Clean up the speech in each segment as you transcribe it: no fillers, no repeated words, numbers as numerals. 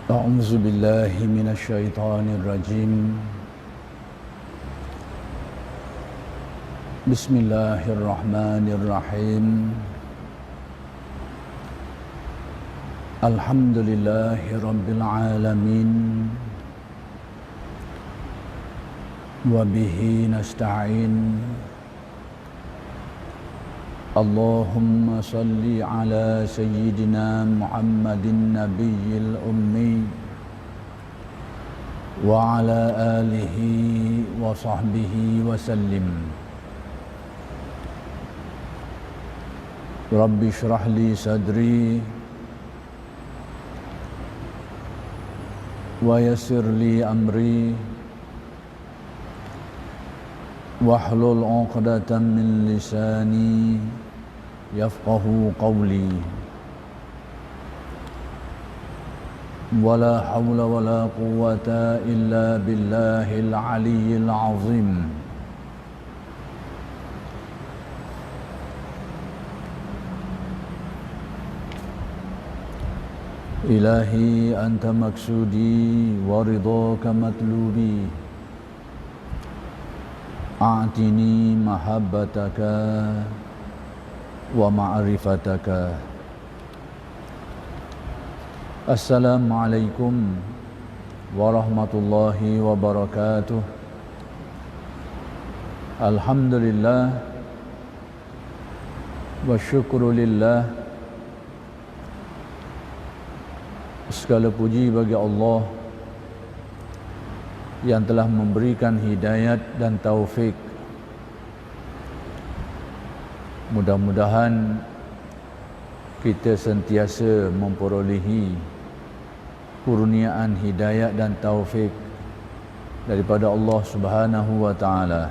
أعوذ بالله من الشيطان الرجيم بسم الله الرحمن الرحيم الحمد لله رب العالمين وبه نستعين اللهم صل على سيدنا محمد النبي الأمي وعلى آله وصحبه وسلم رب اشرح لي صدري ويسر لي أمري واحلل عقدة من لساني يفقه قولي ولا حول ولا قوة إلا بالله العلي العظيم إلهي أنت مقصودي ورضاك مطلوبي أعطني محبتك ومعرفتك السلام عليكم ورحمة الله وبركاته الحمد لله والشكر لله segala puji bagi Allah yang telah memberikan hidayat dan taufik. Mudah-mudahan kita sentiasa memperolehi kurniaan hidayat dan taufik daripada Allah Subhanahu wa taala.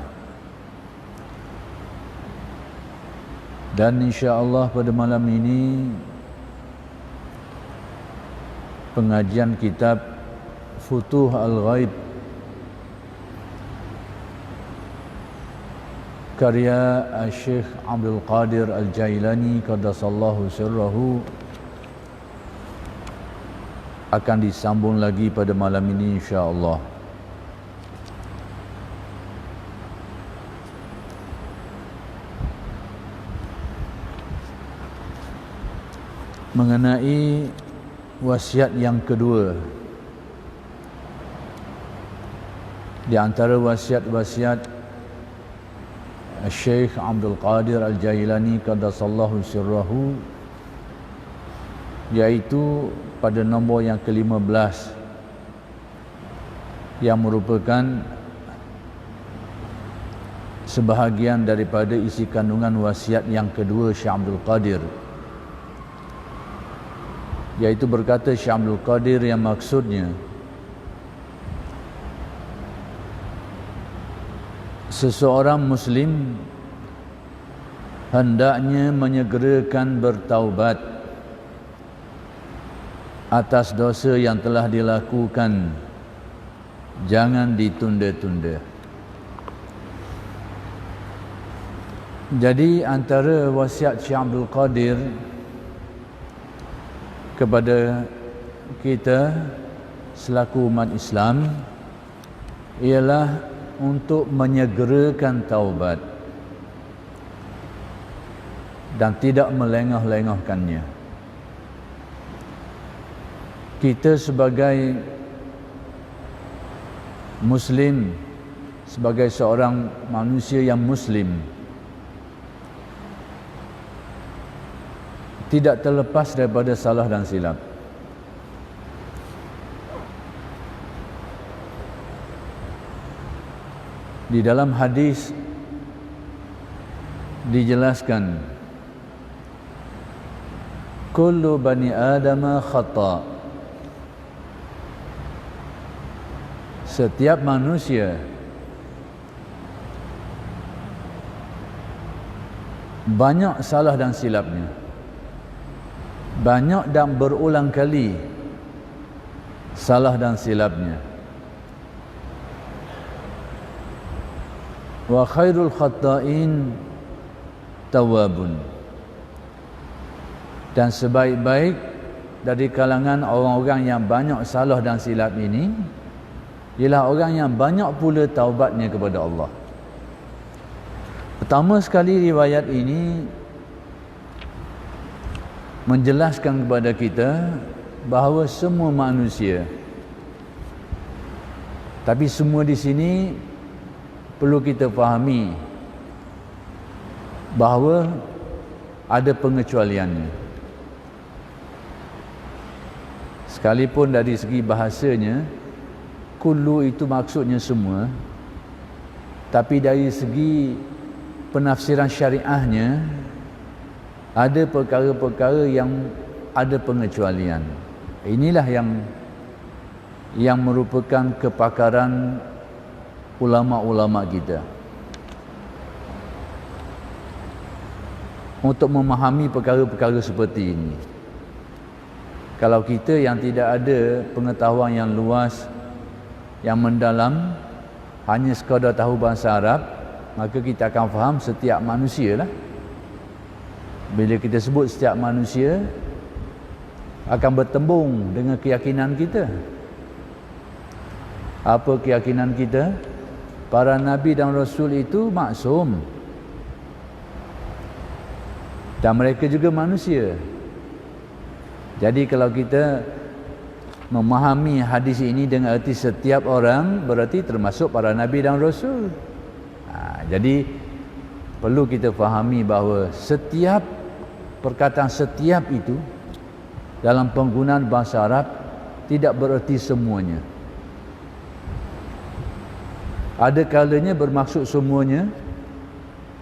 Dan insya-Allah pada malam ini pengajian kitab Futuh Al-Ghaib karya Syekh Abdul Qadir Al-Jailani qaddasallahu sirrahu akan disambung lagi pada malam ini insya-Allah. Mengenai wasiat yang kedua di antara wasiat-wasiat Syekh Abdul Qadir Al-Jailani qaddasallahu sirrahu, iaitu pada nombor yang ke-15 yang merupakan sebahagian daripada isi kandungan wasiat yang kedua Syekh Abdul Qadir, iaitu berkata Syekh Abdul Qadir yang maksudnya seseorang Muslim hendaknya menyegerakan bertaubat atas dosa yang telah dilakukan, jangan ditunda-tunda. Jadi antara wasiat Syekh Abdul Qadir kepada kita selaku umat Islam ialah untuk menyegerakan taubat dan tidak melengah-lengahkannya. Kita sebagai Muslim, sebagai seorang manusia yang Muslim, tidak terlepas daripada salah dan silap. Di dalam hadis dijelaskan kullu bani adama khata', setiap manusia banyak salah dan silapnya, banyak dan berulang kali salah dan silapnya. Wa khairul khata'in tawabun, dan sebaik-baik dari kalangan orang-orang yang banyak salah dan silap ini ialah orang yang banyak pula taubatnya kepada Allah. Pertama sekali, riwayat ini menjelaskan kepada kita bahawa semua manusia, tapi semua di sini perlu kita fahami bahawa ada pengecualiannya. Sekalipun dari segi bahasanya kullu itu maksudnya semua, tapi dari segi penafsiran syariahnya ada perkara-perkara yang ada pengecualian. Inilah yang merupakan kepakaran ulama-ulama kita untuk memahami perkara-perkara seperti ini. Kalau kita yang tidak ada pengetahuan yang luas, yang mendalam, hanya sekadar tahu bahasa Arab, maka kita akan faham setiap manusia lah. Bila kita sebut setiap manusia, akan bertembung dengan keyakinan kita. Apa keyakinan kita? Para Nabi dan Rasul itu maksum, dan mereka juga manusia. Jadi kalau kita memahami hadis ini dengan erti setiap orang, berarti termasuk para Nabi dan Rasul. Jadi perlu kita fahami bahawa setiap perkataan setiap itu dalam penggunaan bahasa Arab tidak bererti semuanya. Ada kalanya bermaksud semuanya,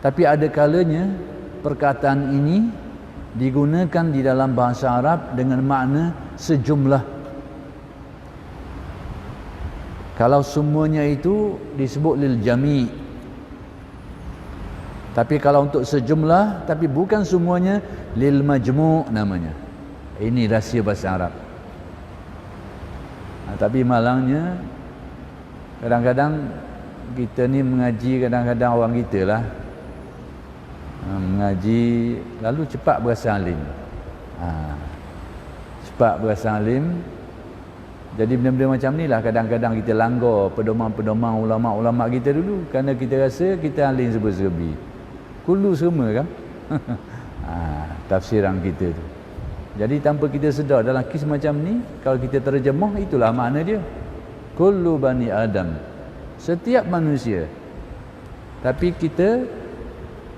tapi ada kalanya perkataan ini digunakan di dalam bahasa Arab dengan makna sejumlah. Kalau semuanya itu disebut lil jami', tapi kalau untuk sejumlah tapi bukan semuanya, lil majmu' namanya. Ini rahsia bahasa Arab. Tapi malangnya kadang-kadang kita ni mengaji, kadang-kadang orang kita lah mengaji lalu cepat berasa alim. Cepat berasa alim. Jadi benda-benda macam ni lah kadang-kadang kita langgar pedoman-pedoman ulama-ulama kita dulu, kerana kita rasa kita alim serba-serbi. Kullu semua kan. Tafsiran kita tu. Jadi tanpa kita sedar dalam kes macam ni, kalau kita terjemah, itulah makna dia. Kullu bani Adam, setiap manusia. Tapi kita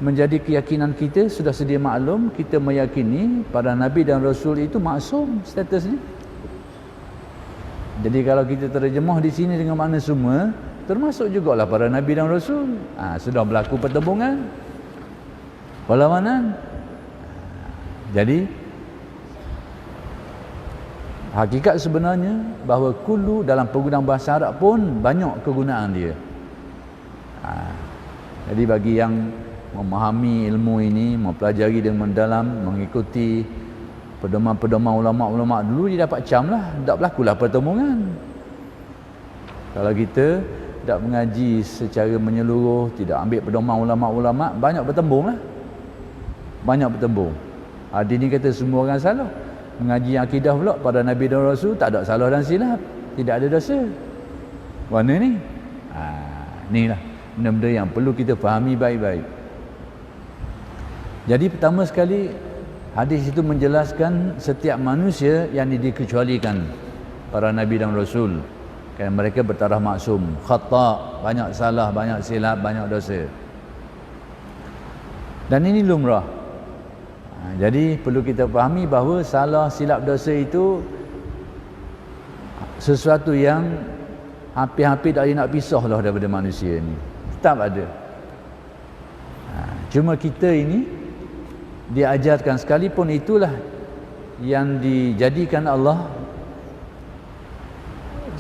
menjadi keyakinan kita sudah sedia maklum, kita meyakini para Nabi dan Rasul itu maksum statusnya. Jadi kalau kita terjemah di sini dengan makna semua, termasuk jugalah para Nabi dan Rasul. Sudah berlaku pertembungan, perlawanan. Jadi hakikat sebenarnya bahawa kullu dalam penggunaan bahasa Arab pun banyak kegunaan dia. Jadi bagi yang memahami ilmu ini, mempelajari dengan mendalam, mengikuti pedoman-pedoman ulama-ulama dulu, dia dapat cam lah, tak berlakulah pertembungan. Kalau kita tak mengaji secara menyeluruh, tidak ambil pedoman ulama-ulama, banyak bertembung lah. Banyak bertembung. Dia ni kata semua orang salah. Mengaji akidah pula pada Nabi dan Rasul, tak ada salah dan silap, tidak ada dosa. Mana ni? Inilah benda-benda yang perlu kita fahami baik-baik. Jadi pertama sekali, hadis itu menjelaskan setiap manusia yang dikecualikan para Nabi dan Rasul, kerana mereka bertaraf maksum, khata', banyak salah, banyak silap, banyak dosa. Dan ini lumrah. Jadi perlu kita fahami bahawa salah, silap, dosa itu sesuatu yang hampir-hampir tak boleh nak pisah lah daripada manusia ni. Tetap ada. Cuma kita ini diajarkan, sekalipun itulah yang dijadikan Allah,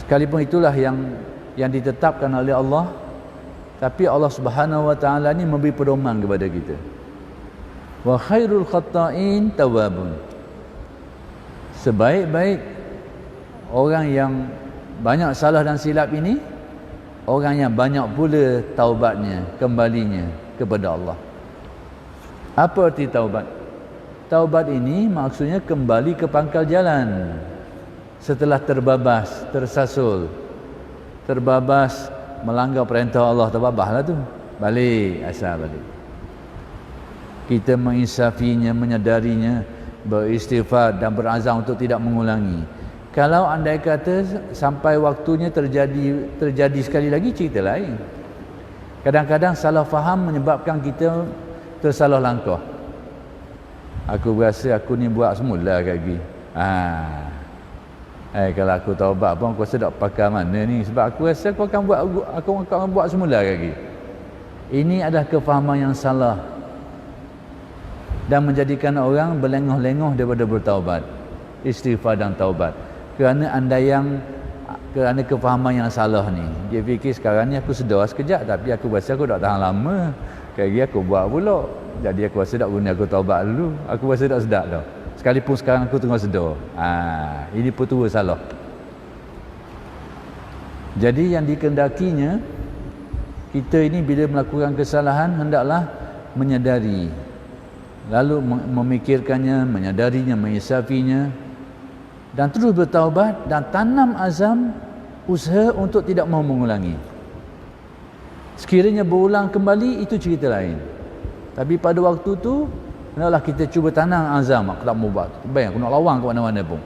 sekalipun itulah yang ditetapkan oleh Allah, tapi Allah Subhanahu wa taala ni memberi pedoman kepada kita. Wa khairul khata'in tawwabun. Sebaik-baik orang yang banyak salah dan silap ini, orang yang banyak pula taubatnya, kembalinya kepada Allah. Apa arti taubat? Taubat ini maksudnya kembali ke pangkal jalan setelah terbabas, tersasul, terbabas melanggar perintah Allah, terbabaslah tu, balik, asal balik. Kita menginsafinya, menyadarinya, beristighfar dan berazam untuk tidak mengulangi. Kalau andai kata sampai waktunya terjadi sekali lagi, cerita lain. Kadang-kadang salah faham menyebabkan kita tersalah langkah. Aku berasa aku ni buat semula kat gini. Kalau aku taubat pun aku rasa tak pakai mana ni, sebab aku rasa aku akan buat semula lagi. Ini adalah kefahaman yang salah dan menjadikan orang berlengah-lengah daripada bertaubat, istighfar dan taubat. Kerana kefahaman yang salah ni. Dia fikir sekarang ni aku sedar sekejap, tapi aku rasa aku tak tahan lama. Kali aku buat pula. Jadi aku rasa tak guna aku taubat dulu. Aku rasa tak sedap dah. Sekalipun sekarang aku tengah sedar. Ini petua salah. Jadi yang dikendakinya, kita ini bila melakukan kesalahan hendaklah menyadari, lalu memikirkannya, menyadarinya, mengisafinya, dan terus bertaubat dan tanam azam usaha untuk tidak mahu mengulangi. Sekiranya berulang kembali, itu cerita lain. Tapi pada waktu tu hendaklah kita cuba tanam azam, aku tak mau buat. Baik, aku nak lawang ke mana-mana pun.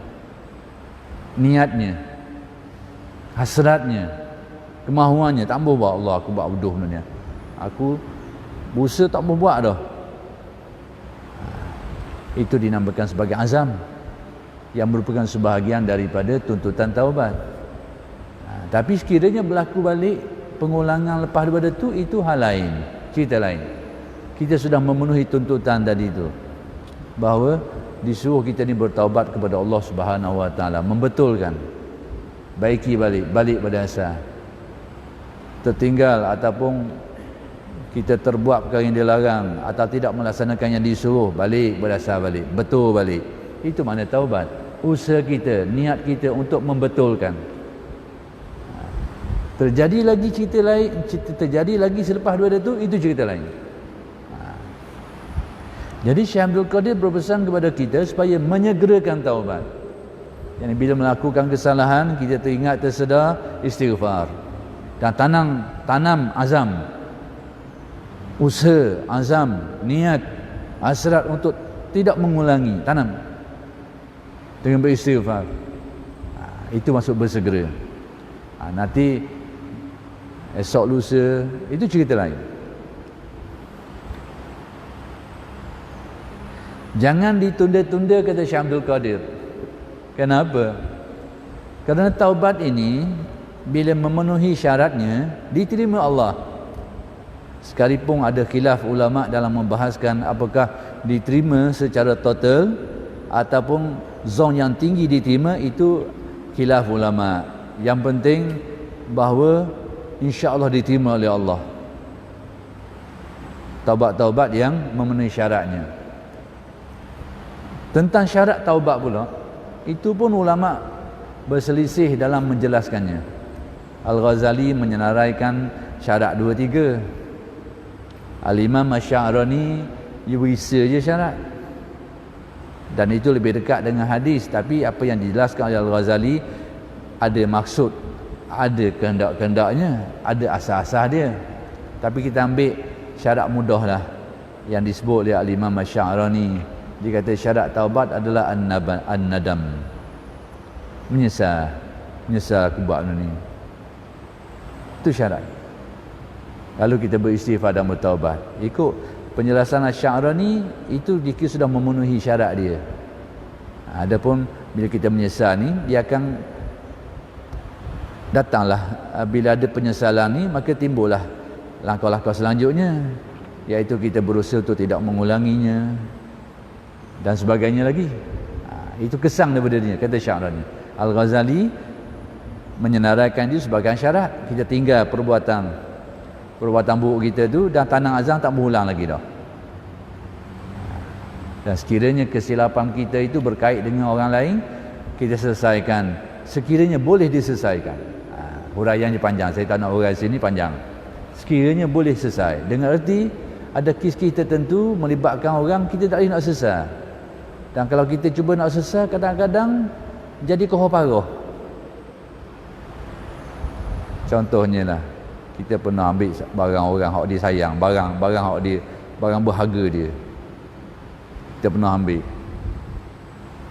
Niatnya, hasratnya, kemahuannya, tak mau buat. Allah, aku buat bodoh dunia. Aku berusaha tak mau buat dah. Itu dinamakan sebagai azam, yang merupakan sebahagian daripada tuntutan taubat. Tapi sekiranya berlaku balik pengulangan lepas daripada itu hal lain, cerita lain. Kita sudah memenuhi tuntutan tadi itu, bahawa disuruh kita ni bertaubat kepada Allah Subhanahu Wa Taala, membetulkan, baiki balik pada asal. Tertinggal ataupun kita terbuat perkara yang dilarang atau tidak melaksanakan yang disuruh, balik pada asal, balik, betul balik. Itu makna taubat. Usaha kita, niat kita untuk membetulkan. Terjadi lagi cerita lain, terjadi lagi selepas daripada itu cerita lain. Jadi Syekh Abdul Qadir berpesan kepada kita supaya menyegerakan taubat. Yani bila melakukan kesalahan, kita teringat, tersedar, istighfar. Dan tanam azam, usaha, azam, niat, hasrat untuk tidak mengulangi, tanam dengan beristighfar. Itu masuk bersegera. Nanti esok lusa itu cerita lain. Jangan ditunda-tunda, kata Syekh Abdul Qadir. Kenapa? Kerana taubat ini bila memenuhi syaratnya diterima Allah. Sekalipun ada khilaf ulama dalam membahaskan apakah diterima secara total ataupun zon yang tinggi diterima, itu khilaf ulama. Yang penting bahawa insya-Allah diterima oleh Allah. Taubat-taubat yang memenuhi syaratnya. Tentang syarat taubat pula, itu pun ulama berselisih dalam menjelaskannya. Al-Ghazali menyenaraikan syarat 2-3. Al-Imam Asy'arani berisa je syarat. Dan itu lebih dekat dengan hadis. Tapi apa yang dijelaskan oleh Al-Ghazali ada maksud, ada kehendak-kehendaknya, ada asas-asas dia. Tapi kita ambil syarat mudah lah yang disebut oleh Al-Imam Asy'arani. Dia kata syarat taubat adalah an-nadam. Menyesal aku buat ni. Itu syarat. Lalu kita beristighfar dan bertaubat. Ikut penjelasan Asy'arani, itu dia sudah memenuhi syarat dia. Adapun bila kita menyesal ni, dia akan datanglah bila ada penyesalan ni, maka timbullah langkah-langkah selanjutnya, iaitu kita berusaha untuk tidak mengulanginya dan sebagainya lagi. Itu kesang daripada dia, kata Sya'rani. Al-Ghazali menyenaraikan dia sebagai syarat. Kita tinggal perbuatan buruk kita tu dan tanam azam tak berulang lagi dah. Dan sekiranya kesilapan kita itu berkait dengan orang lain, kita selesaikan sekiranya boleh diselesaikan. Huraiannya panjang, saya tak nak hurai sini, panjang. Sekiranya boleh selesai, dengan erti ada kes-kes tertentu melibatkan orang kita tak boleh nak selesai. Dan kalau kita cuba nak sesal, kadang-kadang jadi kohor-paroh. Contohnya lah, kita pernah ambil barang orang hak dia sayang, barang hak dia, barang berharga dia, kita pernah ambil.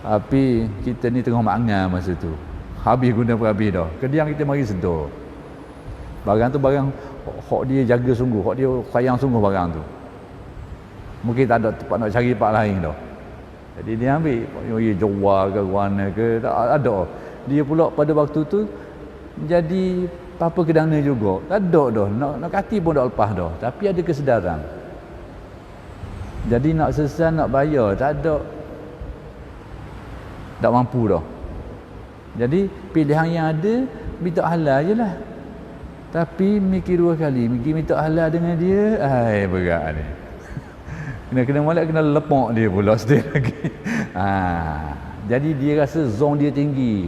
Tapi kita ni tengah mangan masa tu, habis guna berhabis dah, kemudian kita mari sedar barang tu barang hak dia jaga sungguh, hak dia sayang sungguh barang tu. Mungkin tak ada tempat nak cari tempat lain dah. Jadi dia ambil, dia jual ke mana ke, tak ada. Dia pula pada waktu tu jadi apa kedana juga. Tak ada dah, nak kati pun dah lepas dah. Tapi ada kesedaran. Jadi nak sesal, nak bayar, tak ada. Tak mampu dah. Jadi pilihan yang ada, minta halal je lah. Tapi mikir dua kali, minta halal dengan dia, berat ni. Kena molek, kena lepak dia pula sedih lagi. Jadi dia rasa zon dia tinggi.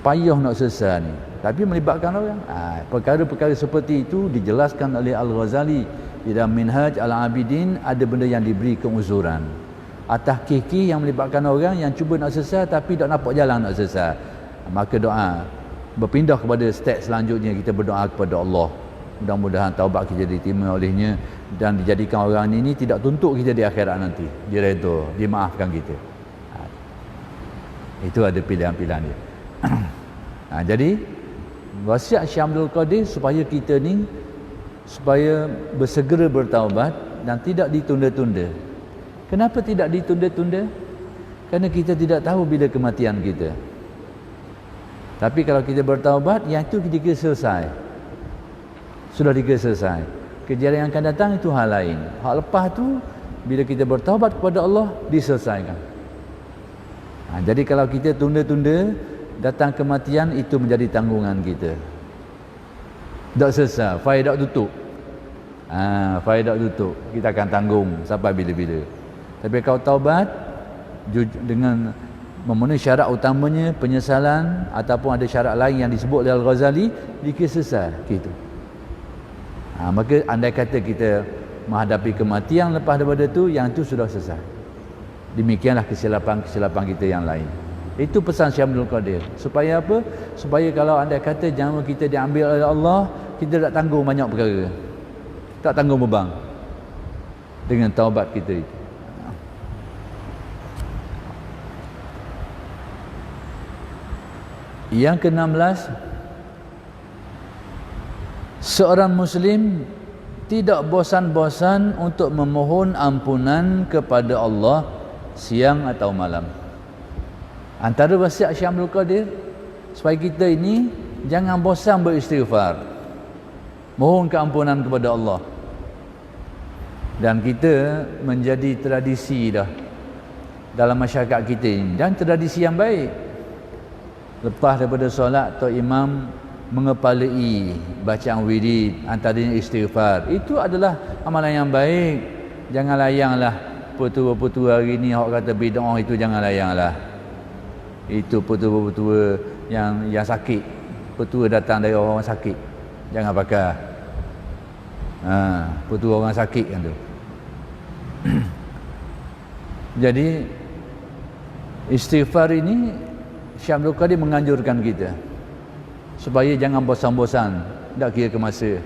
Payah nak sesal ni. Tapi melibatkan orang. Perkara-perkara seperti itu dijelaskan oleh Al-Ghazali di dalam Minhaj Al-Abidin. Ada benda yang diberi keuzuran. Atas kiki yang melibatkan orang yang cuba nak sesal tapi tak nampak jalan nak sesal. Maka doa. Berpindah kepada step selanjutnya, kita berdoa kepada Allah. Mudah-mudahan taubat kita diterima olehnya dan dijadikan orang ini tidak tuntut kita di akhirat nanti. Dia redha, dia maafkan kita. Itu ada pilihan-pilihan dia. Jadi wasiat Syekh Abdul Qadir supaya kita ni supaya bersegera bertaubat dan tidak ditunda-tunda. Kenapa tidak ditunda-tunda? Kerana kita tidak tahu bila kematian kita. Tapi kalau kita bertaubat, yang itu kita selesai. Sudah dikira selesai. Kejadian yang akan datang itu hal lain. Hal lepas tu, bila kita bertaubat kepada Allah, diselesaikan. Jadi kalau kita tunda-tunda, datang kematian, itu menjadi tanggungan kita. Tak selesai, file tak tutup. File tak tutup. Kita akan tanggung sampai bila-bila. Tapi kalau taubat, dengan memenuhi syarat utamanya, penyesalan, ataupun ada syarat lain yang disebut oleh Al-Ghazali, dikira selesai. Gitu. Maka andai kata kita menghadapi kematian lepas daripada itu, yang itu sudah selesai. Demikianlah kesilapan-kesilapan kita yang lain. Itu pesan Syekh Abdul Qadir. Supaya apa? Supaya kalau andai kata nyawa kita diambil oleh Allah, kita tak tanggung banyak perkara. Tak tanggung beban dengan taubat kita itu. Yang ke-16, seorang Muslim tidak bosan-bosan untuk memohon ampunan kepada Allah siang atau malam. Antara wasiat Syekh Abdul Qadir supaya kita ini jangan bosan beristighfar, mohon keampunan kepada Allah. Dan kita menjadi tradisi dah dalam masyarakat kita ini, dan tradisi yang baik. Lepas daripada solat, Tok Imam mengepalai bacaan wirid, antaranya istighfar. Itu adalah amalan yang baik. Jangan layanglah petua-petua hari ni orang kata bid'ah, itu jangan layanglah. Itu petua-petua yang sakit. Petua datang dari orang sakit, jangan pakai. Petua orang sakit kan tu. Jadi istighfar ini Syekh Abdul Qadir menganjurkan kita supaya jangan bosan-bosan, tak kira ke masa.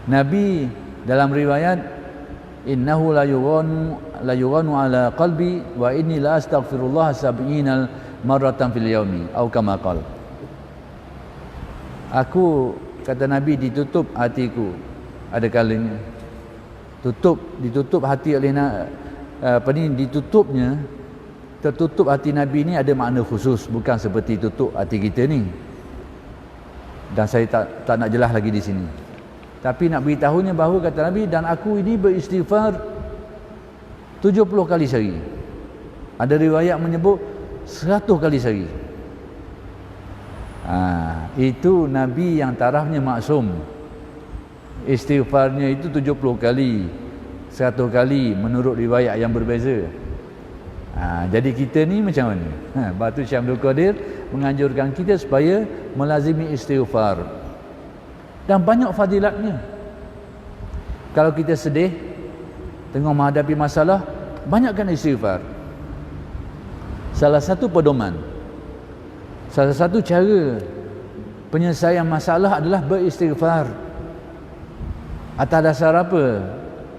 Nabi dalam riwayat, innahu la yughanu ala qalbi wa inni la astaghfirullah 70 marratan fil yaumi atau kama qala. Aku, kata Nabi, ditutup hatiku. Ada kalanya ditutup hati oleh ditutupnya. Tertutup hati Nabi ni ada makna khusus, bukan seperti tutup hati kita ni. Dan saya tak nak jelas lagi di sini. Tapi nak beritahunya bahawa kata Nabi, dan aku ini beristighfar 70 kali sehari. Ada riwayat menyebut 100 kali sehari. Itu Nabi yang tarafnya maksum. Istighfarnya itu 70 kali, 100 kali menurut riwayat yang berbeza. Jadi kita ni macam mana? Batu Syekh Abdul Qadir menganjurkan kita supaya melazimi istighfar. Dan banyak fadilatnya. Kalau kita sedih, tengah menghadapi masalah, banyakkan istighfar. Salah satu pedoman, salah satu cara penyelesaian masalah adalah beristighfar. Atas dasar apa?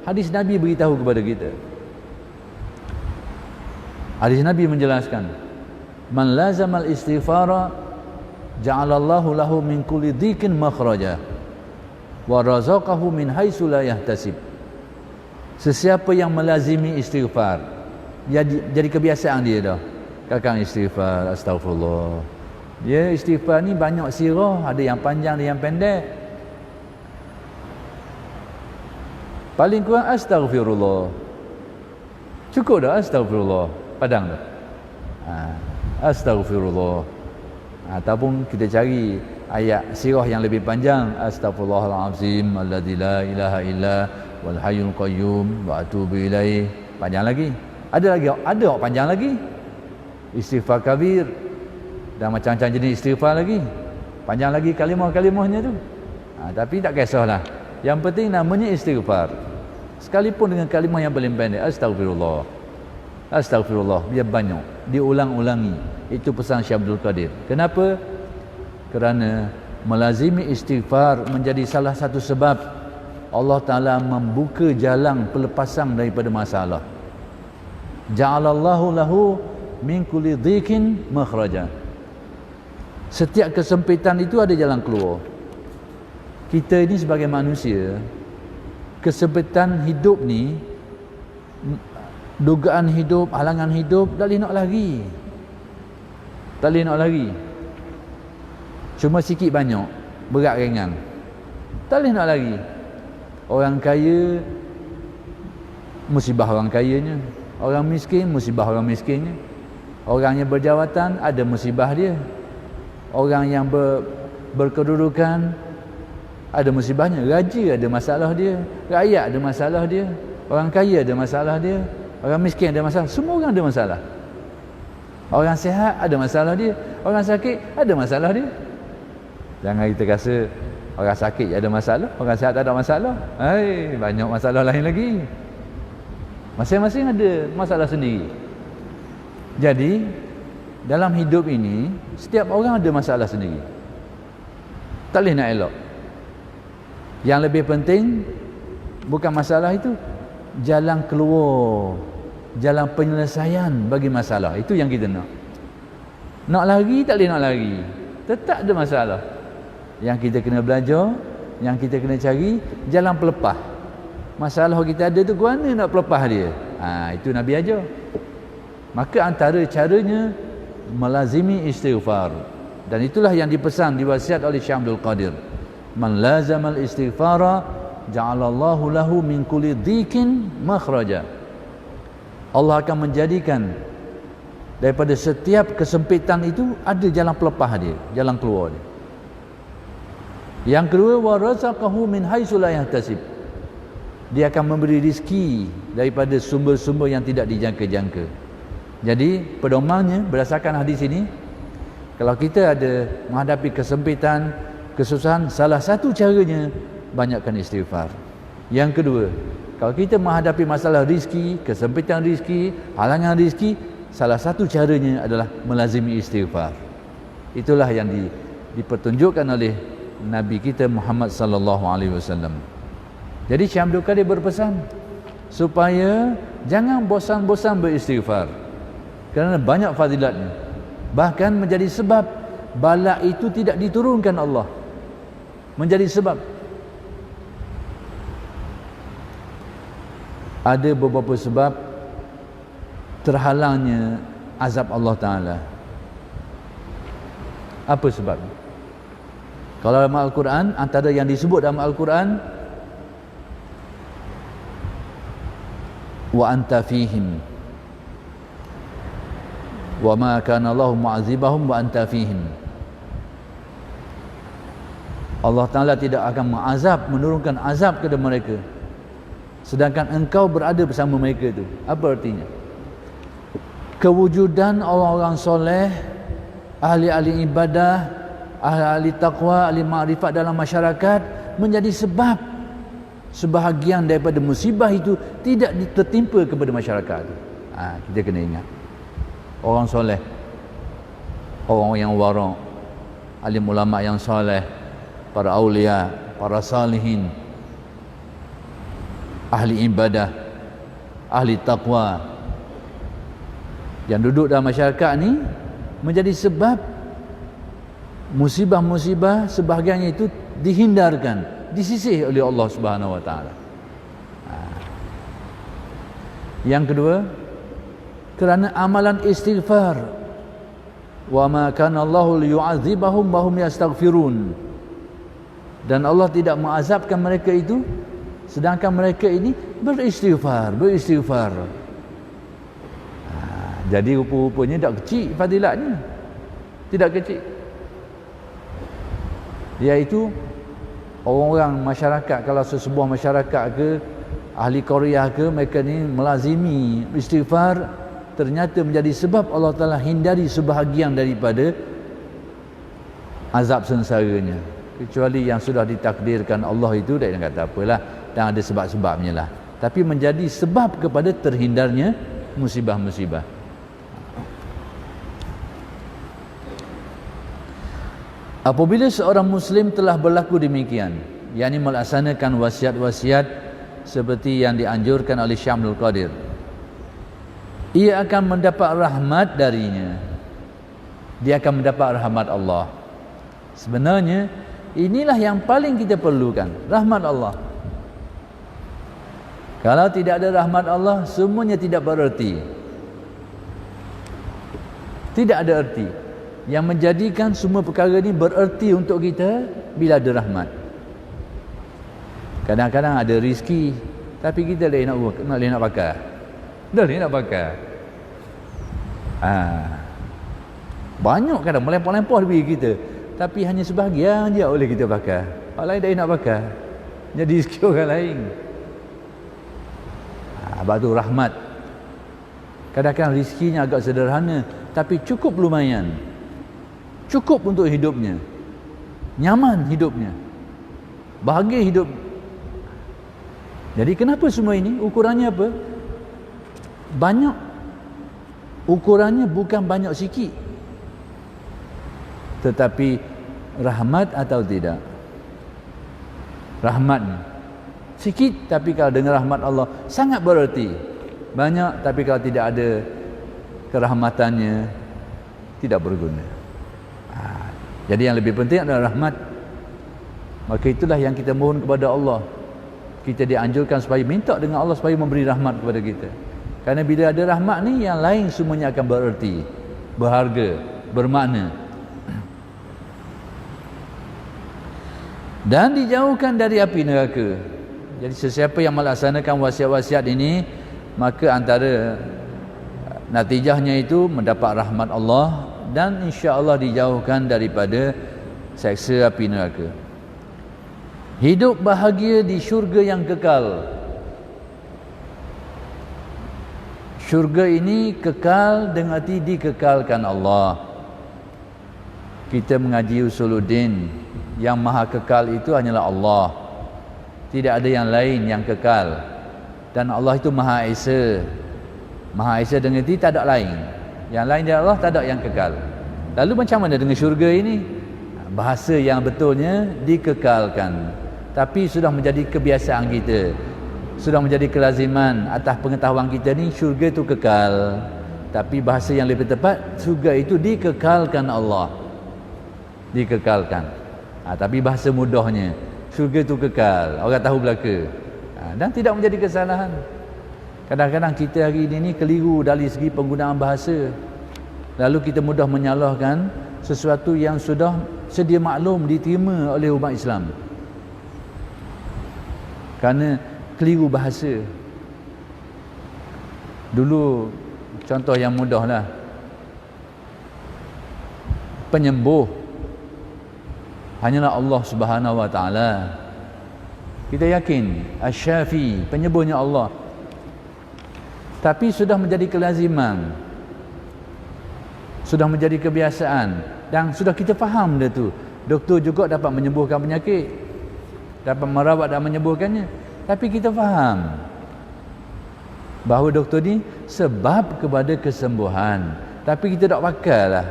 Hadis Nabi beritahu kepada kita. Hadis Nabi menjelaskan, man lazamal istighfara ja'alallahu lahu min kulli dhikin makhraja wa razaqahu min haitsu la yahtasib. Sesiapa yang melazimi istighfar, jadi kebiasaan dia dah. Kakang istighfar, astagfirullah. Dia istighfar ni banyak sirah, ada yang panjang, ada yang pendek. Paling kurang astagfirullah. Cukup dah astagfirullah. Padang dah. Astagfirullah. Ataupun kita cari ayat sirah yang lebih panjang, astagfirullahalazim alladzi la ilaha illa wal hayyul qayyum wa atubu ilaih. Panjang lagi. Ada panjang lagi. Istighfar kabir dan macam-macam jenis istighfar lagi. Panjang lagi kalimah-kalimahnya tu. Tapi tak kisahlah. Yang penting namanya istighfar. Sekalipun dengan kalimah yang paling pendek, astagfirullah. Astagfirullah, biar banyak diulang-ulangi. Itu pesan Syekh Abdul Qadir. Kenapa? Kerana melazimi istighfar menjadi salah satu sebab Allah Ta'ala membuka jalan pelepasan daripada masalah. Ja'alallahu lahu min kulli dhikin makhraja. Setiap kesempitan itu ada jalan keluar. Kita ini sebagai manusia, kesempitan hidup ni, dugaan hidup, halangan hidup, tak boleh nak lagi. Tak boleh nak lagi. Cuma sikit banyak, berat ringan. Tak boleh nak lagi. Orang kaya, musibah orang kayanya. Orang miskin, musibah orang miskinnya. Orang yang berjawatan, ada musibah dia. Orang yang berkedudukan, ada musibahnya. Raja ada masalah dia. Rakyat ada masalah dia. Orang kaya ada masalah dia. Orang miskin ada masalah. Semua orang ada masalah. Orang sihat ada masalah dia. Orang sakit ada masalah dia. Jangan kita rasa orang sakit ada masalah, orang sihat tak ada masalah. Banyak masalah lain lagi. Masing-masing ada masalah sendiri. Jadi dalam hidup ini setiap orang ada masalah sendiri. Tak boleh nak elak. Yang lebih penting bukan masalah itu, jalan keluar, jalan penyelesaian bagi masalah. Itu yang kita nak. Nak lari tak boleh nak lari. Tetap ada masalah. Yang kita kena belajar, yang kita kena cari jalan pelepah. Masalah kita ada tu, ke mana nak pelepah dia? Itu Nabi ajar. Maka antara caranya melazimi istighfar. Dan itulah yang dipesan, diwasiat oleh Syekh Abdul Qadir. Man lazamal istighfara ja'alallahu lahu min kulli dhikin makhraja. Allah akan menjadikan daripada setiap kesempitan itu ada jalan pelepah dia, jalan keluar dia. Yang kedua, wa razaqahu min haitsu la yahtasib. Dia akan memberi rezeki daripada sumber-sumber yang tidak dijangka-jangka. Jadi pedomannya berdasarkan hadis ini, kalau kita ada menghadapi kesempitan, kesusahan, salah satu caranya banyakkan istighfar. Yang kedua, kalau kita menghadapi masalah rezeki, kesempitan rezeki, halangan rezeki, salah satu caranya adalah melazimi istighfar. Itulah yang dipertunjukkan oleh Nabi kita Muhammad sallallahu alaihi wasallam. Jadi Syekh Abdul Qadir berpesan supaya jangan bosan-bosan beristighfar. Kerana banyak fadilatnya. Bahkan menjadi sebab bala itu tidak diturunkan Allah. Menjadi sebab ada beberapa sebab terhalangnya azab Allah Ta'ala. Apa sebab? Kalau dalam Al-Quran, antara yang disebut dalam Al-Quran, wa anta fihim wa ma kana Allahu mu'adzibahum wa anta fihim. Allah Ta'ala tidak akan mengazab, menurunkan azab kepada mereka sedangkan engkau berada bersama mereka itu. Apa artinya? Kewujudan orang-orang soleh, ahli-ahli ibadah, ahli-ahli taqwa, ahli ma'rifat dalam masyarakat menjadi sebab sebahagian daripada musibah itu tidak tertimpa kepada masyarakat itu. Kita kena ingat orang soleh, orang yang wara', alim ulama yang soleh, para awliya, para salihin, ahli ibadah, ahli taqwa yang duduk dalam masyarakat ni menjadi sebab musibah-musibah sebahagiannya itu dihindarkan, disisih oleh Allah Subhanahu wa taala. Yang kedua, kerana amalan istighfar. Wa ma kana Allahu liyu'adzibahum wa hum yastaghfirun. Dan Allah tidak mengazabkan mereka itu sedangkan mereka ini beristighfar. Jadi rupa-rupanya tak kecil fadilatnya. Tidak kecil. Iaitu orang-orang masyarakat, kalau sesebuah masyarakat ke ahli Korea ke, mereka ni melazimi istighfar, ternyata menjadi sebab Allah Ta'ala hindari sebahagian daripada azab sengsaranya. Kecuali yang sudah ditakdirkan Allah itu, dia kata apalah, dan ada sebab-sebabnya lah. Tapi menjadi sebab kepada terhindarnya musibah-musibah. Apabila seorang Muslim telah berlaku demikian, yakni melaksanakan wasiat-wasiat seperti yang dianjurkan oleh Syamsul Qadir, ia akan mendapat rahmat darinya. Dia akan mendapat rahmat Allah. Sebenarnya inilah yang paling kita perlukan, rahmat Allah. Kalau tidak ada rahmat Allah, semuanya tidak bererti. Tidak ada erti. Yang menjadikan semua perkara ini bererti untuk kita bila ada rahmat. Kadang-kadang ada rezeki, tapi kita nak pakai. Dah ni nak pakai. Banyak kadang melempar-lempar duit kita, tapi hanya sebahagian je oleh kita pakai. Orang lain dah nak pakai. Jadi rezeki orang lain. Sebab tu rahmat. Kadang-kadang rezekinya agak sederhana, tapi cukup lumayan. Cukup untuk hidupnya. Nyaman hidupnya. Bahagia hidup. Jadi kenapa semua ini? Ukurannya apa? Banyak. Ukurannya bukan banyak sikit, tetapi rahmat atau tidak. Rahmat sikit, tapi kalau dengan rahmat Allah sangat bererti. Banyak, tapi kalau tidak ada kerahmatannya tidak berguna. Jadi yang lebih penting adalah rahmat. Maka itulah yang kita mohon kepada Allah. Kita dianjurkan supaya minta dengan Allah supaya memberi rahmat kepada kita. Kerana bila ada rahmat ni, yang lain semuanya akan bererti, berharga, bermakna. Dan dijauhkan dari api neraka. Jadi sesiapa yang melaksanakan wasiat-wasiat ini, maka antara natijahnya itu mendapat rahmat Allah dan insya-Allah dijauhkan daripada seksa api neraka. Hidup bahagia di syurga yang kekal. Syurga ini kekal dengan arti dikekalkan Allah. Kita mengaji Usuluddin, yang maha kekal itu hanyalah Allah. Tidak ada yang lain yang kekal. Dan Allah itu Maha Esa. Maha Esa dengan arti tak ada lain. Yang lain dari Allah tak ada yang kekal. Lalu macam mana dengan syurga ini? Bahasa yang betulnya dikekalkan. Tapi sudah menjadi kebiasaan kita, sudah menjadi kelaziman atas pengetahuan kita ni, syurga itu kekal. Tapi bahasa yang lebih tepat, syurga itu dikekalkan Allah. Dikekalkan. Tapi bahasa mudahnya, syurga itu kekal. Orang tahu belaka. Dan tidak menjadi kesalahan. Kadang-kadang kita hari ini keliru dari segi penggunaan bahasa. Lalu kita mudah menyalahkan sesuatu yang sudah sedia maklum diterima oleh umat Islam. Kerana keliru bahasa. Dulu contoh yang mudah lah, penyembuh hanyalah Allah Subhanahu wa taala. Kita yakin Asy-Syafi, penyembuhnya Allah. Tapi sudah menjadi kelaziman, sudah menjadi kebiasaan, dan sudah kita faham dah tu. Doktor juga dapat menyembuhkan penyakit, dapat merawat dan menyembuhkannya. Tapi kita faham bahawa doktor ni sebab kepada kesembuhan. Tapi kita tak pakai lah,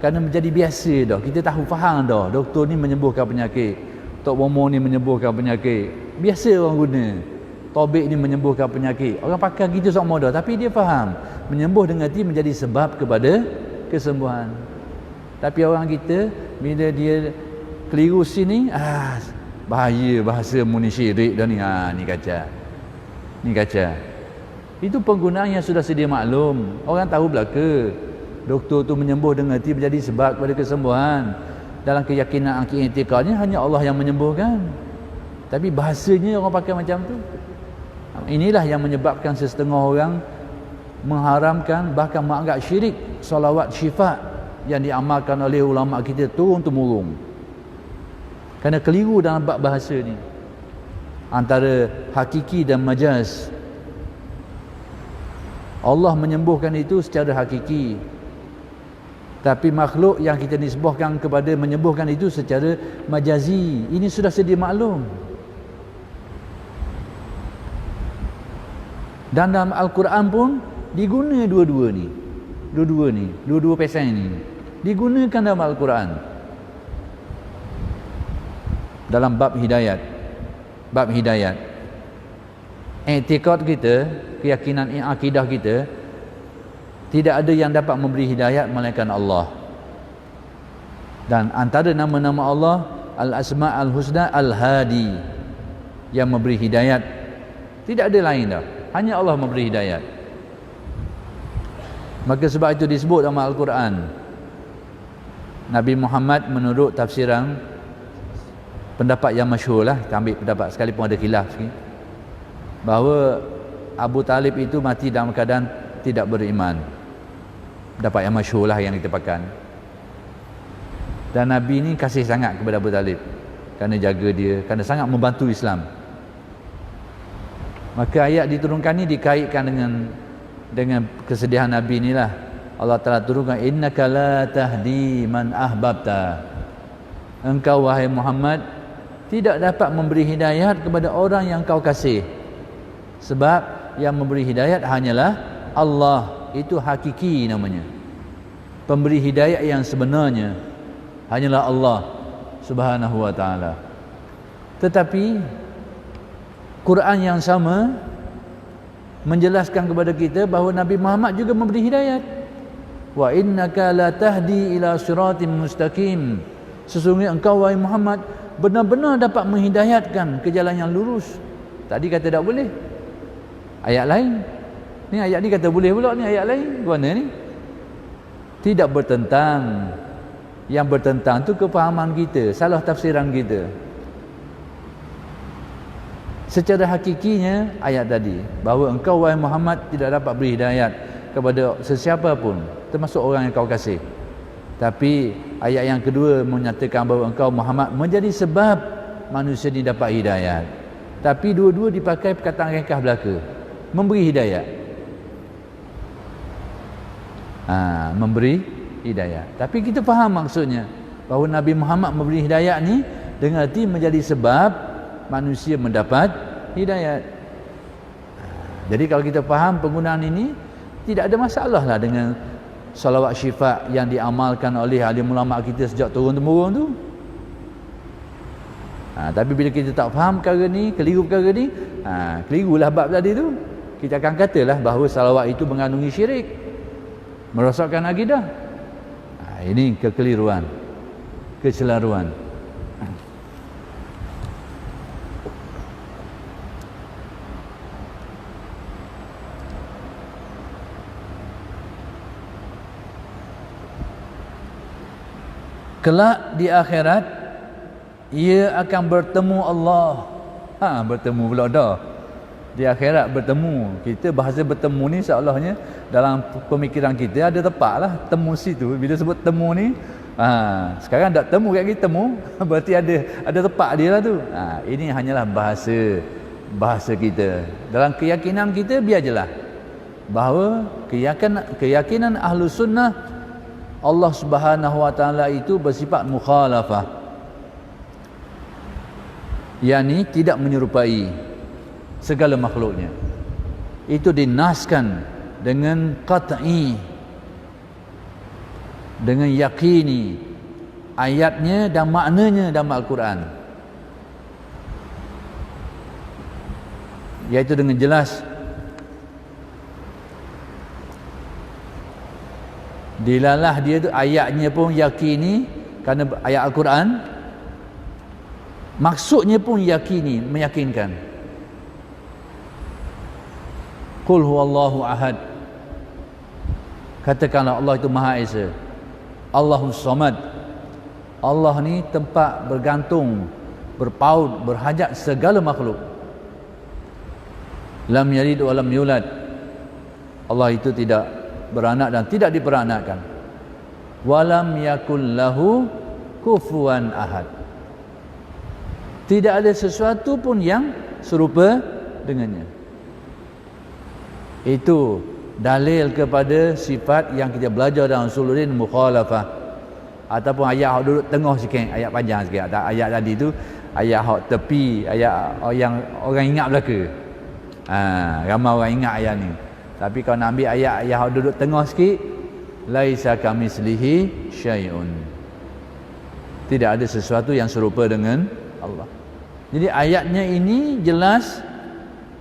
kerana menjadi biasa dah. Kita tahu faham dah, doktor ni menyembuhkan penyakit, Tok Momo ni menyembuhkan penyakit. Biasa orang guna. Tobik ni menyembuhkan penyakit. Orang pakai gitu semua dah. Tapi dia faham menyembuh dengan ti menjadi sebab kepada kesembuhan. Tapi orang kita bila dia keliru sini, bahaya bahasa muni syirik dah ni. Ni kacau. Ni kacau. Itu penggunaan yang sudah sedia maklum. Orang tahu belaka. Doktor tu menyembuh dengan ti menjadi sebab kepada kesembuhan. Dalam keyakinan i'tikadnya hanya Allah yang menyembuhkan. Tapi bahasanya orang pakai macam tu. Inilah yang menyebabkan setengah orang mengharamkan, bahkan menganggap syirik solawat syifa yang diamalkan oleh ulama kita turun-temurun. Kerana keliru dalam bab bahasa ni, antara hakiki dan majaz. Allah menyembuhkan itu secara hakiki, tapi makhluk yang kita nisbahkan kepada menyembuhkan itu secara majazi. Ini sudah sedia maklum. Dan dalam Al-Quran pun diguna dua-dua ni. Dua-dua pesan ni digunakan dalam Al-Quran. Dalam bab hidayat. Bab hidayat. I'tikad kita, keyakinan akidah kita, tidak ada yang dapat memberi hidayat melainkan Allah. Dan antara nama-nama Allah, Al-Asma' Al-Husna Al-Hadi, yang memberi hidayat. Tidak ada lain dah. Hanya Allah memberi hidayat. Maka sebab itu disebut dalam Al-Quran, Nabi Muhammad menurut tafsiran, pendapat yang masyhur lah, kita ambil pendapat sekalipun ada khilaf sikit, bahawa Abu Talib itu mati dalam keadaan tidak beriman. Pendapat yang masyhur lah yang kita pakai. Dan Nabi ni kasih sangat kepada Abu Talib, kerana jaga dia, kerana sangat membantu Islam. Maka ayat diturunkan ni dikaitkan dengan kesedihan Nabi ni lah. Allah Ta'ala turunkan, innaka la tahdi man ahbabta. Engkau wahai Muhammad tidak dapat memberi hidayat kepada orang yang kau kasih. Sebab yang memberi hidayat hanyalah Allah. Itu hakiki namanya. Pemberi hidayat yang sebenarnya hanyalah Allah Subhanahu wa ta'ala. Tetapi Quran yang sama menjelaskan kepada kita bahawa Nabi Muhammad juga memberi hidayat. Wa innaka la tahdi ila siratim mustaqim. Sesungguhnya engkau wahai Muhammad benar-benar dapat menghidayatkan ke jalan yang lurus. Tadi kata tak boleh. Ayat lain. Ni ayat ni kata boleh pula, ni ayat lain. Mana ni? Tidak bertentang. Yang bertentang tu kefahaman kita, salah tafsiran kita. Secara hakikinya ayat tadi, bahawa engkau wahai Muhammad tidak dapat beri hidayat kepada sesiapa pun, termasuk orang yang kau kasih. Tapi ayat yang kedua menyatakan bahawa engkau Muhammad menjadi sebab manusia ini dapat hidayat. Tapi dua-dua dipakai perkataan ringkas belaka, memberi hidayat. Memberi hidayat. Tapi kita faham maksudnya, bahawa Nabi Muhammad memberi hidayat ni dengan arti menjadi sebab manusia mendapat hidayat. Jadi kalau kita faham penggunaan ini, tidak ada masalah lah dengan salawat syifa yang diamalkan oleh alim ulama kita sejak turun-temurun tu. Tapi bila kita tak faham perkara ni, keliru perkara ni, kelirulah bab tadi tu. Kita akan katalah bahawa salawat itu mengandungi syirik, merosakkan akidah. Ini kekeliruan, kecelaruan. Kelak di akhirat ia akan bertemu Allah. Bertemu pula dah. Di akhirat bertemu. Kita bahasa bertemu ni seolahnya dalam pemikiran kita ada tepat lah temu situ. Bila sebut temu ni, sekarang tak temu kat kita temu, berarti ada tepat dia lah tu. Ini hanyalah bahasa kita. Dalam keyakinan kita biar jelas bahawa keyakinan Ahlus Sunnah, Allah Subhanahu wa ta'ala itu bersifat mukhalafah, yakni tidak menyerupai. segala makhluknya. Itu dinaskan dengan qat'i, dengan yakini ayatnya dan maknanya dalam Al-Quran, iaitu dengan jelas. Dilalah dia tu ayatnya pun yakini kerana ayat Al-Quran, maksudnya pun yakini, meyakinkan. Qul huwallahu ahad, katakanlah Allah itu Maha Esa. Allahus Samad, Allah ni tempat bergantung, berpaut, berhajat segala makhluk. Lam yalid wa lam yulad, Allah itu tidak beranak dan tidak diperanakkan. Walam yakul lahu kufuwan ahad, tidak ada sesuatu pun yang serupa dengannya. Itu dalil kepada sifat yang kita belajar dalam Usuluddin mukhalafah, ataupun ayat hak duduk tengah sikit, ayat panjang sikit. Ayat tadi tu ayat hak tepi, ayat yang orang ingat belaka. Ramai orang ingat ayat ni. Tapi kalau nak ambil ayat hak duduk tengah sikit, laisa kamislihi syai'un, tidak ada sesuatu yang serupa dengan Allah. Jadi ayatnya ini jelas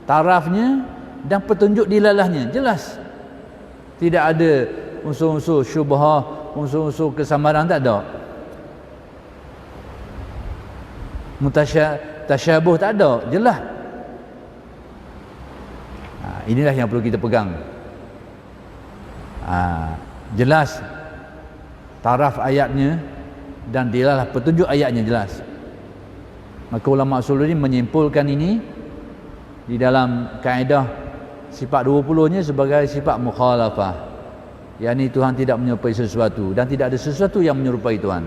tarafnya dan petunjuk dilalahnya jelas. Tidak ada unsur-unsur syubhah, unsur-unsur kesamaran, tak ada. Tasyabuh tak ada, jelas. Inilah yang perlu kita pegang. Jelas taraf ayatnya dan dilalah petunjuk ayatnya jelas. Maka ulama Usuluddin menyimpulkan ini di dalam kaedah sifat 20-nya sebagai sifat mukhalafah, yakni Tuhan tidak menyerupai sesuatu dan tidak ada sesuatu yang menyerupai Tuhan.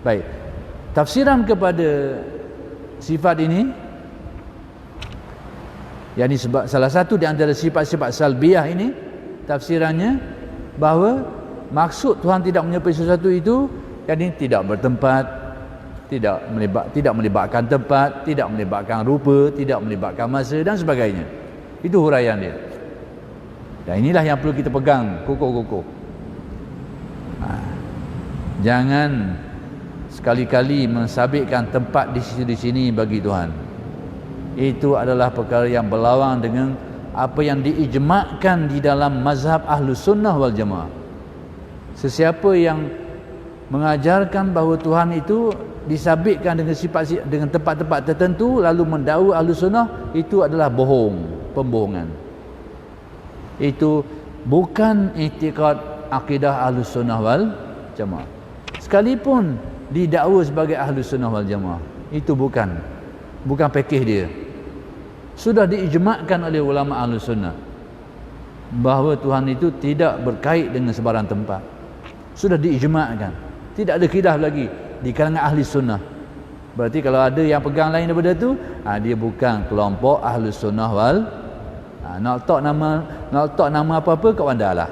Baik, tafsiran kepada sifat ini, yakni salah satu di antara sifat-sifat salbiyah ini, tafsirannya bahawa maksud Tuhan tidak menyerupai sesuatu itu, yakni tidak bertempat, tidak melibatkan tempat, tidak melibatkan rupa, tidak melibatkan masa dan sebagainya. Itu huraian dia. Dan inilah yang perlu kita pegang kokoh-kokoh. Jangan sekali-kali mensabitkan tempat di sini bagi Tuhan. Itu adalah perkara yang berlawan dengan apa yang diijma'kan di dalam mazhab Ahlus Sunnah wal Jamaah. Sesiapa yang mengajarkan bahawa Tuhan itu disabitkan dengan sifat, dengan tempat-tempat tertentu, lalu mendakwa Ahlus Sunnah, itu adalah bohong, pembohongan. Itu bukan i'tiqad akidah Ahlus Sunnah wal Jamaah. Sekalipun didakwa sebagai Ahlus Sunnah wal Jamaah, itu bukan pakej dia. Sudah diijma'kan oleh ulama Ahlus Sunnah bahawa Tuhan itu tidak berkait dengan sebarang tempat. Sudah diijma'kan, tidak ada khilaf lagi di kalangan ahli sunnah. Berarti kalau ada yang pegang lain daripada tu, dia bukan kelompok Ahlus Sunnah wal. Nak letak nama apa-apa kau andalah.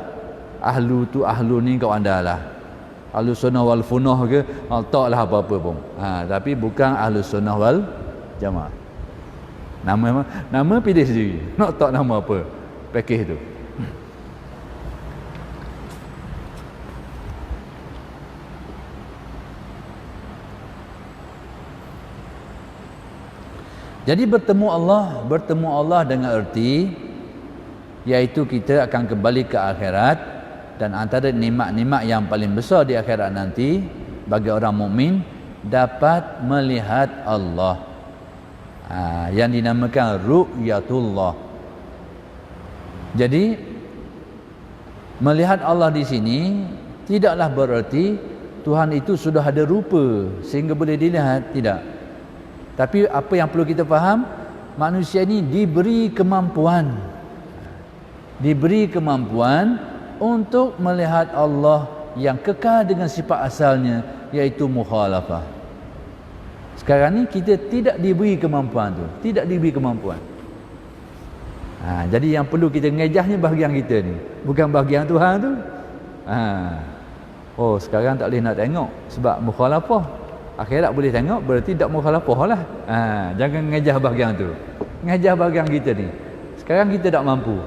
Ahlu tu ahlu ni kau andalah. Ahlus Sunnah wal Funnah ke, letaklah apa-apa pun. Tapi bukan Ahlus Sunnah wal Jamaah. Nama pilih sendiri. Nak letak nama apa, pakej tu. Jadi bertemu Allah dengan erti iaitu kita akan kembali ke akhirat, dan antara nikmat-nikmat yang paling besar di akhirat nanti bagi orang mukmin dapat melihat Allah, yang dinamakan ru'yatullah. Jadi melihat Allah di sini tidaklah bererti Tuhan itu sudah ada rupa sehingga boleh dilihat, tidak. Tapi apa yang perlu kita faham, manusia ini diberi kemampuan untuk melihat Allah yang kekal dengan sifat asalnya, iaitu mukhalafah. Sekarang ni kita tidak diberi kemampuan tu, jadi yang perlu kita ngejahnya bahagian kita ni, bukan bahagian Tuhan tu. Sekarang tak boleh nak tengok sebab mukhalafah. Akhirat boleh tengok, berarti tak mukhalafah lah. Jangan ngejah bahagian tu. Mengajar bagang kita ni. Sekarang kita tak mampu.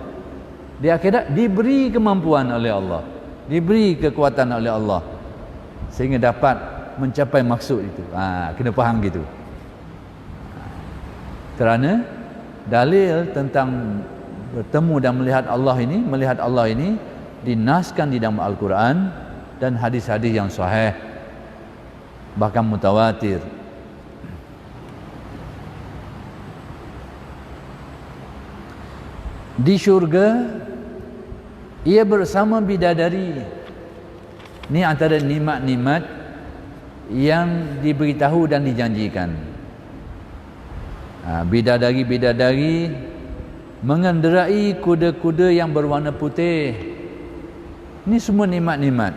Di akhirat diberi kemampuan oleh Allah, diberi kekuatan oleh Allah sehingga dapat mencapai maksud itu. Kena faham gitu. Kerana dalil tentang bertemu dan melihat Allah ini dinaskan di dalam Al-Quran dan hadis-hadis yang sahih, bahkan mutawatir. Di syurga ia bersama bidadari. Ini antara nikmat-nikmat yang diberitahu dan dijanjikan. Bidadari-bidadari mengenderai kuda-kuda yang berwarna putih. Ini semua nikmat-nikmat.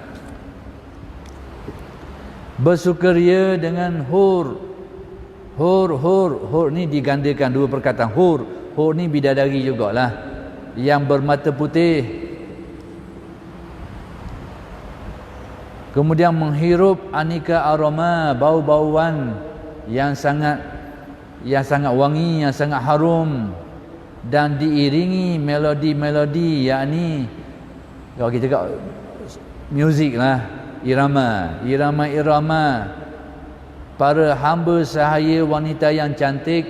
Bersukaria dengan hur. Hur ni digandakan dua perkataan. Hur ni bidadari jugalah, yang bermata putih. Kemudian menghirup aneka aroma, bau-bauan yang sangat wangi, yang sangat harum, dan diiringi melodi-melodi, yakni kalau kita cakap muzik lah, irama para hamba sahaya wanita yang cantik,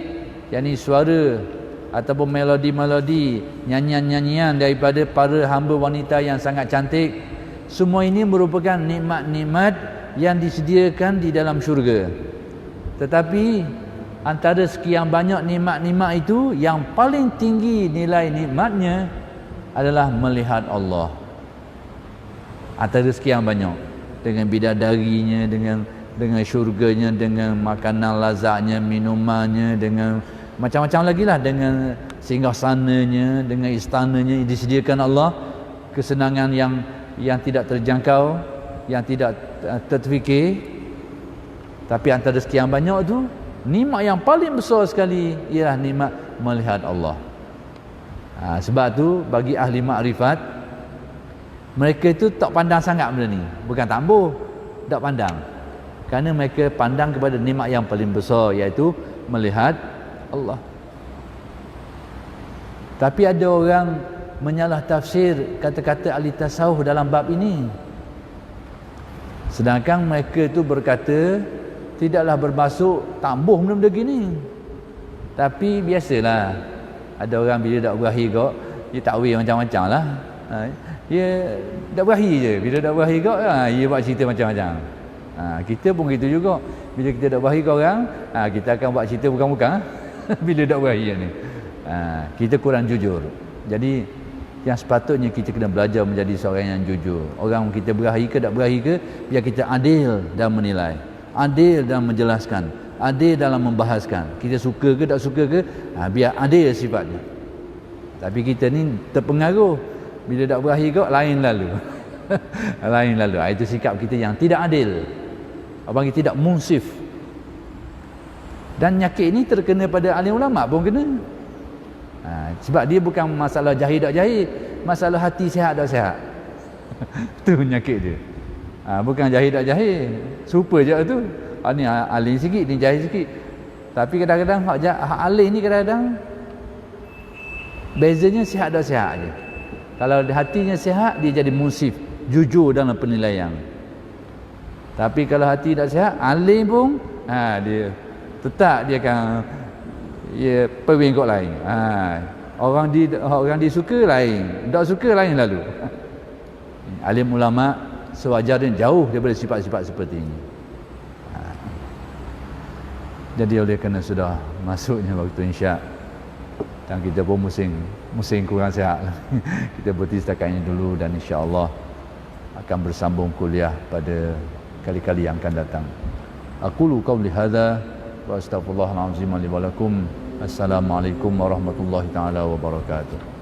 yakni suara ataupun melodi-melodi, nyanyian-nyanyian daripada para hamba wanita yang sangat cantik. Semua ini merupakan nikmat-nikmat yang disediakan di dalam syurga. Tetapi antara sekian banyak nikmat-nikmat itu, yang paling tinggi nilai nikmatnya adalah melihat Allah. Antara sekian banyak, dengan bidadarinya, dengan syurganya, dengan makanan lazatnya, minumannya, dengan macam-macam lagi lah, dengan singgasananya, dengan istananya disediakan Allah, kesenangan yang tidak terjangkau, yang tidak terfikir. Tapi antara sekian banyak tu, nikmat yang paling besar sekali ialah nikmat melihat Allah. Sebab tu bagi ahli makrifat, mereka itu tak pandang sangat benda ni. Bukan tambuh, tak pandang. Kerana mereka pandang kepada nikmat yang paling besar, iaitu melihat Allah. Tapi ada orang menyalah tafsir kata-kata ahli tasawuf dalam bab ini. Sedangkan mereka itu berkata tidaklah bermaksud tambuh benda-benda gini. Tapi biasalah, ada orang bila dak berakhir kok, dia takwil macam-macam lah. Dia dak berakhir je. Bila dak berakhir kok, dia buat cerita macam-macam. Kita pun gitu juga. Bila kita dak berakhir ke orang, kita akan buat cerita bukan-bukan. Bila dak berakhir ni, kita kurang jujur. Jadi yang sepatutnya kita kena belajar menjadi seorang yang jujur. Orang kita berakhir ke tak berakhir ke, biar kita adil dalam menilai, adil dalam menjelaskan, adil dalam membahaskan. Kita suka ke tak suka ke, biar adil sifatnya. Tapi kita ni terpengaruh, bila tak berakhir ke lain lalu. Lain lalu. Itu sikap kita yang tidak adil, abang kita tidak munsif. Dan nyakit ini terkena pada alim ulama pun kena. Sebab dia bukan masalah jahil tak jahil, masalah hati sihat tak sihat. Tu nyakit dia. Bukan jahil tak jahil, serupa je tu. Ni alim sikit, ni jahil sikit. Tapi kadang-kadang hak alim ni kadang-kadang bezanya sihat tak sihat je. Kalau hatinya sihat, dia jadi munsif, jujur dalam penilaian. Tapi kalau hati tak sihat, alim pun dia tetap dia akan perwing kot lain. Orang disuka lain, tak suka lain lalu. Alim ulama sewajarnya jauh daripada sifat-sifat seperti ini. Jadi oleh kerana sudah masuknya waktu insya, dan kita pun musim kurang sihat, kita berhenti setakat ini dulu, dan insya-Allah akan bersambung kuliah pada kali-kali yang akan datang. Aqulu qauli hadza wa astaghfirullahal azim li wa lakum. Assalamualaikum warahmatullahi taala wabarakatuh.